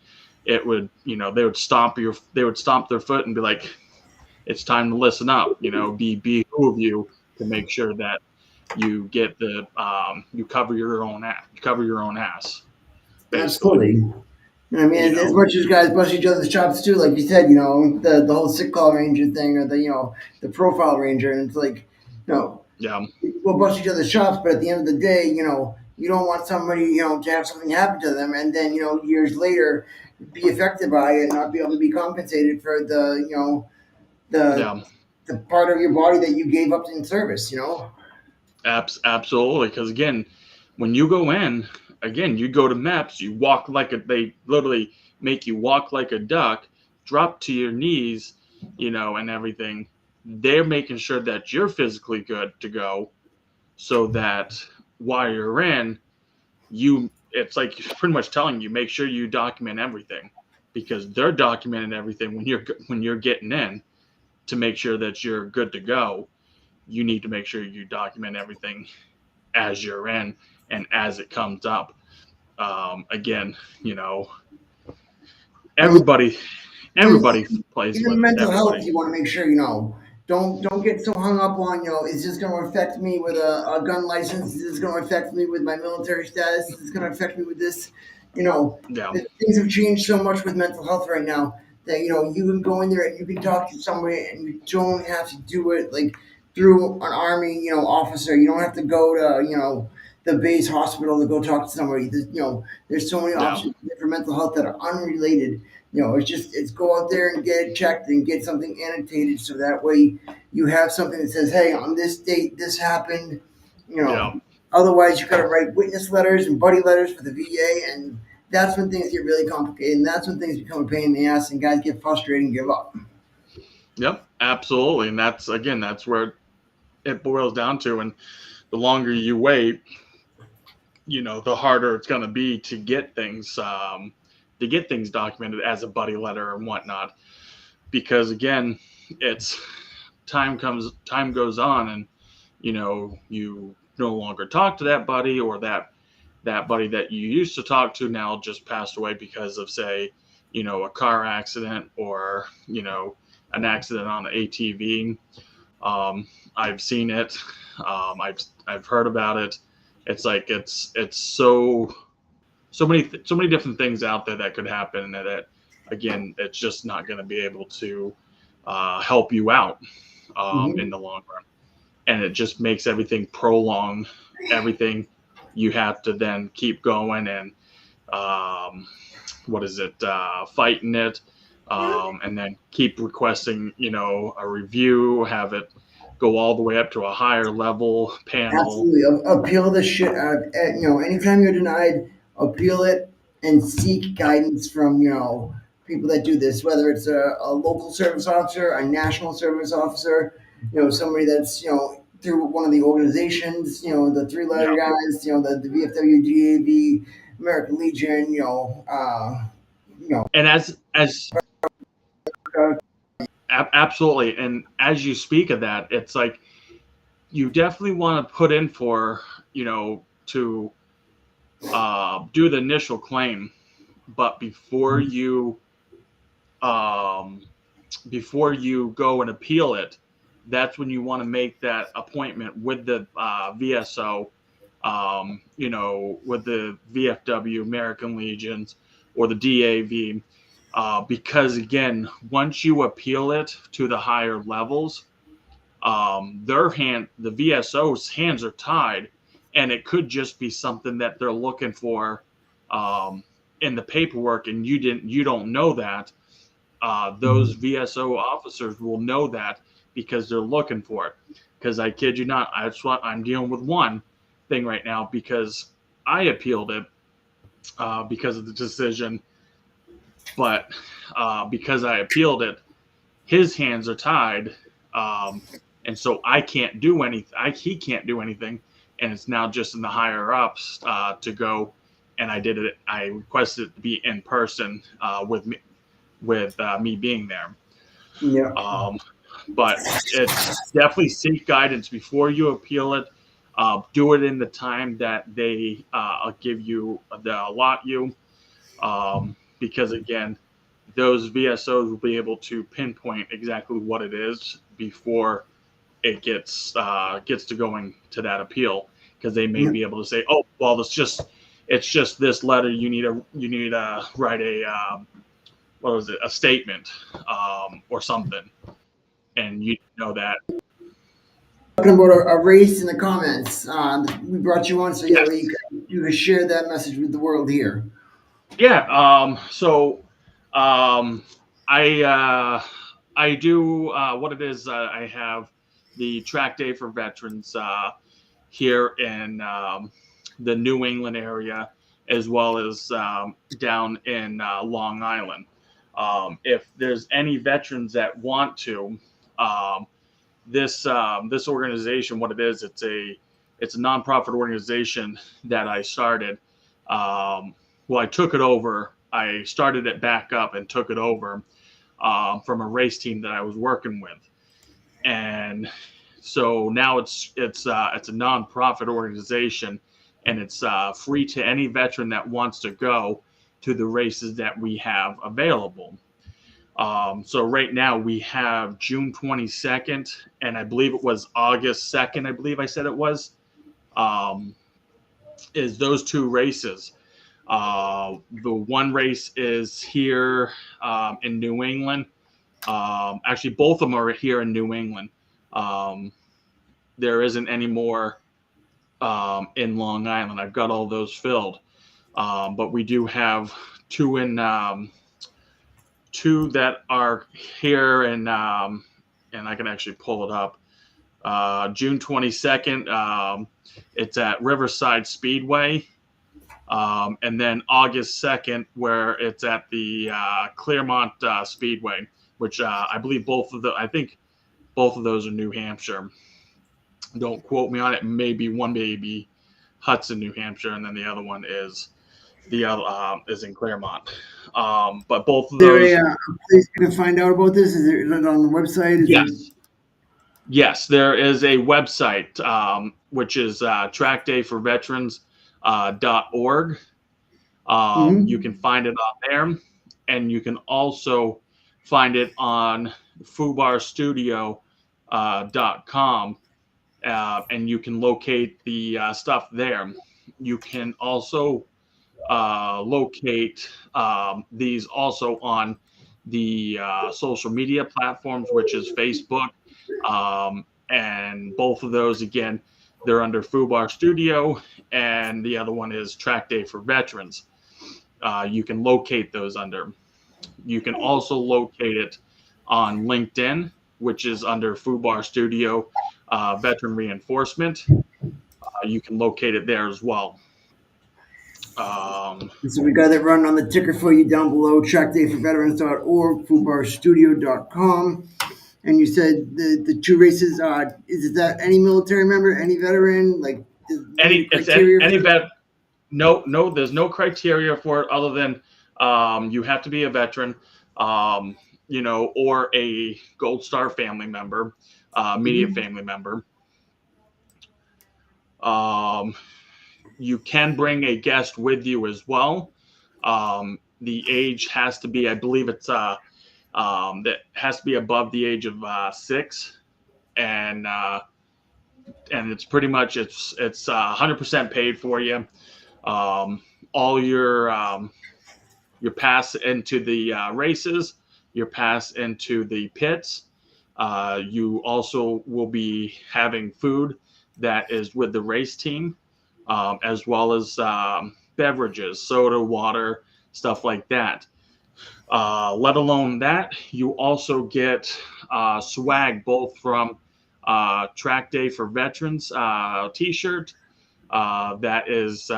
it would, they would stomp their foot and be like, it's time to listen up, be who of you to make sure that you get you cover your own ass, basically. Absolutely. I mean, You as know, much as guys bust each other's chops too, like you said, the whole sick call ranger thing, or the profile ranger, and it's like, you know, yeah, we'll bust each other's chops, but at the end of the day, you don't want somebody, to have something happen to them, and then years later, be affected by it, and not be able to be compensated for the yeah, the part of your body that you gave up in service. absolutely. Because again, when you go in, again, you go to MEPS, they literally make you walk like a duck, drop to your knees, and everything. They're making sure that you're physically good to go, so that while you're in, it's like pretty much telling you, make sure you document everything, because they're documenting everything when you're getting in, to make sure that you're good to go. You need to make sure you document everything as you're in and as it comes up. Again, And everybody even everybody plays even with mental health, everybody. you want to make sure don't get so hung up on is this going to affect me with a gun license? Is this going to affect me with my military status? Is this going to affect me with this? You know, Yeah, things have changed so much with mental health right now that you can go in there and you can talk to somebody and you don't have to do it like through an army officer. You don't have to go to the base hospital to go talk to somebody. There's so many yeah, options for mental health that are unrelated. It's go out there and get it checked and get something annotated so that way you have something that says, hey, on this date this happened. You yeah, know, Otherwise you got to write witness letters and buddy letters for the VA, and that's when things get really complicated, and that's when things become a pain in the ass, and guys get frustrated and give up. yep, absolutely. And that's where it boils down to. And the longer you wait, the harder it's going to be to get things documented as a buddy letter and whatnot. Because again, it's time goes on, and you no longer talk to that buddy, or that buddy that you used to talk to now just passed away because of, say, a car accident, or an accident on the ATV. I've seen it. I've heard about it. It's like it's so many different things out there that could happen, that again, it's just not going to be able to help you out Hmm. in the long run. And it just makes everything prolong everything. You have to then keep going and what is it, fighting it, and then keep requesting, a review, have it go all the way up to a higher level panel. Absolutely. Appeal the shit out of anytime you're denied, appeal it and seek guidance from, people that do this, whether it's a local service officer, a national service officer, somebody that's, through one of the organizations, the three letter Yeah. guys, the VFW, GAV, American Legion, And as uh, absolutely, and as you speak of that, it's like you definitely want to put in for, to do the initial claim, but um, before you go and appeal it, that's when you want to make that appointment with the VSO, with the VFW, American Legions, or the DAV, because again, once you appeal it to the higher levels, the VSO's hands are tied, and it could just be something that they're looking for in the paperwork, and you don't know that. Those VSO officers will know that because they're looking for it. Because I kid you not, I'm dealing with one thing right now because I appealed it because of the decision, but because I appealed it, his hands are tied, and so I can't do anything. He can't do anything, and it's now just in the higher ups to go. And I did it. I requested it to be in person with me being there. Yeah. But it's definitely seek guidance before you appeal it. Do it in the time that they give you, they allot you, because again, those VSOs will be able to pinpoint exactly what it is before it gets to going to that appeal, because they may Yeah. be able to say, oh, well, it's just this letter. You need to write what was it, a statement or something, and you know that. Talking about a race in the comments. We brought you on so that way Yes. you can share that message with the world here. Yeah. So um, I do what it is. I have the track day for veterans here in the New England area, as well as down in Long Island. If there's any veterans that want to, um, this organization, what it is, it's a nonprofit organization that I started. Well, I took it over. I started it back up and took it over from a race team that I was working with, and so now it's a nonprofit organization, and it's free to any veteran that wants to go to the races that we have available. So right now we have June 22nd, and I believe it was August 2nd. I believe I said it was. Um, is those two races? The one race is here in New England. Actually, both of them are here in New England. Um, there isn't any more in Long Island. I've got all those filled, but we do have two in two that are here, and I can actually pull it up. June 22nd, it's at Riverside Speedway. And then August 2nd, where it's at the Claremont Speedway, which I believe I think both of those are New Hampshire. Don't quote me on it. Maybe one may be Hudson, New Hampshire, and then the other one is the other is in Claremont. But both of Is there those, a place you can find out about this? Is it on the website? Is it? yes, yes, there is a website which is trackdayforveterans.org. You Mhm. can find it on there, and you can also find it on fubarstudio.com, and you can locate the stuff there. You can also locate these also on the social media platforms, which is Facebook. And both of those, again, they're under Fubar Studio, and the other one is Track Day for Veterans. You can locate those under. You can also locate it on LinkedIn, which is under Fubar Studio Veteran Reinforcement. You can locate it there as well. Um, So we got it run on the ticker for you down below, trackdayforveterans.org, fubarstudio.com. And you said the two races, is that any military member, any veteran? Like, any it's criteria any for that? vet. No, there's no criteria for it other than you have to be a veteran, um, or a Gold Star family member, immediate Mhm. family member. Um, you can bring a guest with you as well. The age has to be, I believe it's that has to be above the age of 6, and it's pretty much it's 100% paid for you. All your pass into the races, your pass into the pits, You also will be having food that is with the race team, as well as beverages, soda, water, stuff like that. Let alone that, you also get swag both from Track Day for Veterans T-shirt that is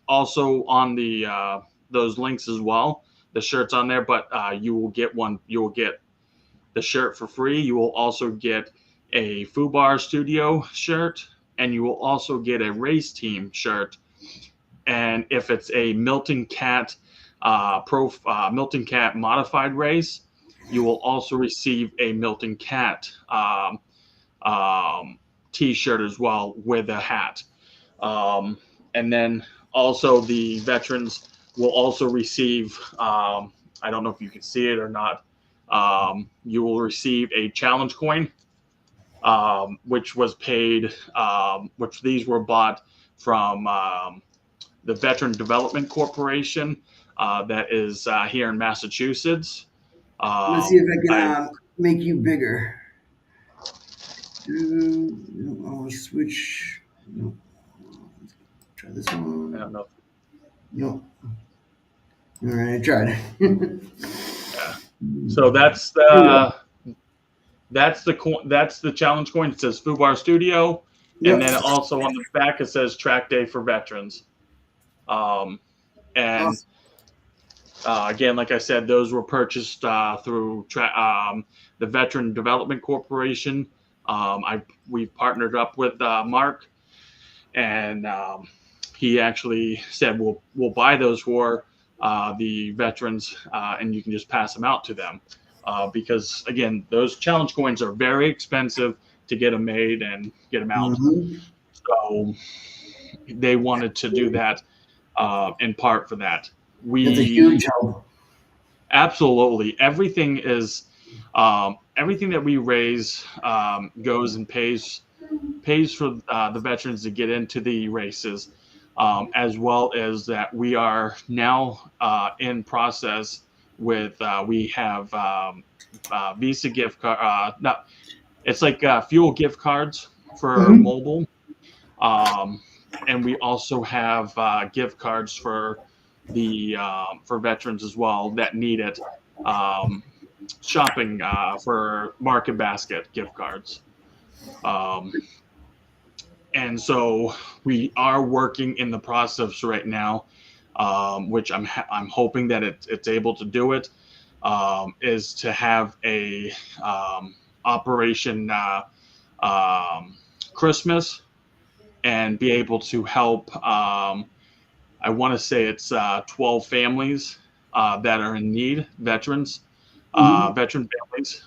also on the those links as well. The shirt's on there, but you will get one. You will get the shirt for free. You will also get a FUBAR Studio shirt, and you will also get a race team shirt. And if it's a Milton Cat Milton Cat modified race, you will also receive a Milton Cat um, T-shirt as well with a hat. Um, and then also the veterans will also receive. I don't know if you can see it or not. You will receive a challenge coin, which was paid, which these were bought from the Veteran Development Corporation that is here in Massachusetts. Let's see if I can I make you bigger. I'll switch. No. Try this I one. don't know. No. All right, I tried. Yeah. So that's Yep. the challenge coin. It says FUBAR Studio, and then also on the back it says Track Day for Veterans. Um, and Awesome. again, like I said, those were purchased through the Veteran Development Corporation. We've partnered up with Mark, and he actually said we'll buy those for the veterans, and you can just pass them out to them. Because again, those challenge coins are very expensive to get them made and get them out. Mm-hmm. So they wanted to do that in part for that. That's a huge help. Absolutely everything is everything that we raise goes and pays for the veterans to get into the races, as well as that we are now in process with we have Visa gift card. Not it's like fuel gift cards for Mm-hmm. mobile, and we also have gift cards for the for veterans as well that need it. Um, Shopping for Market Basket gift cards. Um, and so we are working in the process right now, which I'm hoping that it's able to do it. Is to have a Operation Christmas and be able to help. I want to say it's 12 families that are in need, veterans, Mm-hmm. veteran families,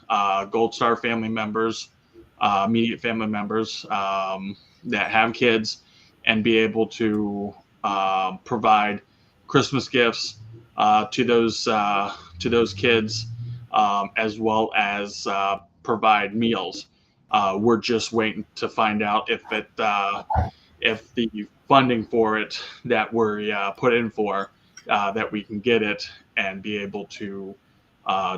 Gold Star family members, immediate family members that have kids, and be able to provide Christmas gifts to those kids, as well as provide meals. We're just waiting to find out if the funding for it that we're put in for that we can get it and be able to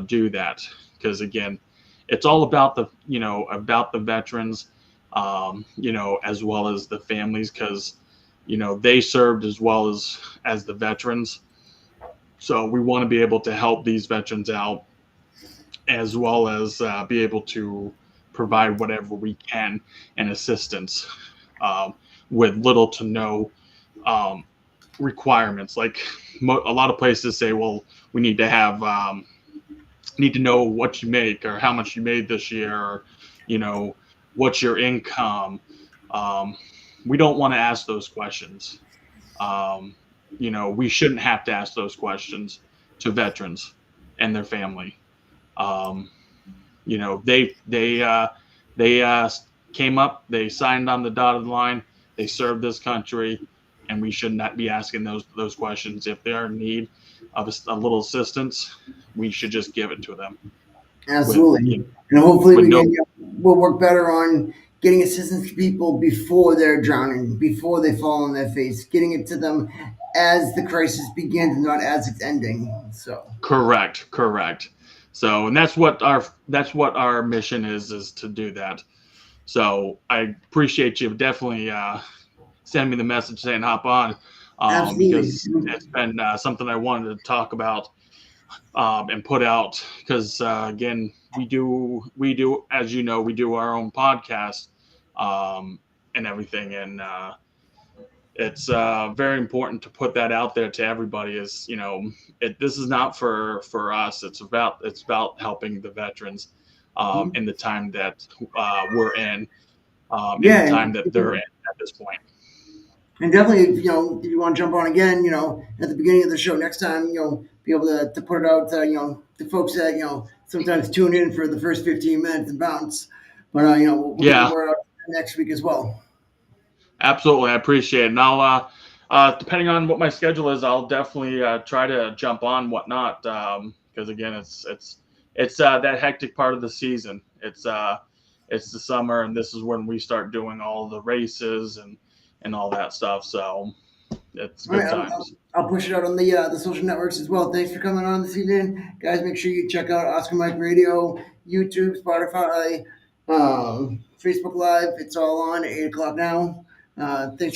do that, because again it's all about the veterans, as well as the families, because they served as well as the veterans, so we want to be able to help these veterans out as well as be able to provide whatever we can and assistance, um, with little to no um, requirements. Like a lot of places say, well, we need to have need to know what you make or how much you made this year, or what's your income. Um, we don't want to ask those questions. Um, we shouldn't have to ask those questions to veterans and their family. Um, they came up, they signed on the dotted line, they served this country, and we should not be asking those questions. If they're in need of a little assistance, we should just give it to them with Absolutely. And hopefully with no we'll work better on getting assistance to people before they're drowning, before they fall on their face, getting it to them as the crisis begins, not as it's ending. So correct. So, and that's what our mission is to do that. So I appreciate you definitely send me the message saying hop on, Absolutely. because it's been something I wanted to talk about and put out, because again, we do, as you know, we do our own podcast and everything, and it's very important to put that out there to everybody. Is, this is not for us. It's about helping the veterans in the time that we're in the Yeah, time that they're in at this point. and definitely, if you want to jump on again, at the beginning of the show next time, be able to put it out, the folks that, sometimes tune in for the first 15 minutes and bounce. But, we'll get the Yeah, word out next week as well. absolutely. I appreciate it. And depending on what my schedule is, I'll definitely try to jump on whatnot. Because again, it's that hectic part of the season. It's the summer, and this is when we start doing all the races and all that stuff. So it's All good right, times. I'll push it out on the social networks as well. Thanks for coming on this evening, guys. Make sure you check out Oscar Mike Radio, YouTube, Spotify, Facebook Live. It's all on at 8 o'clock now. Thanks.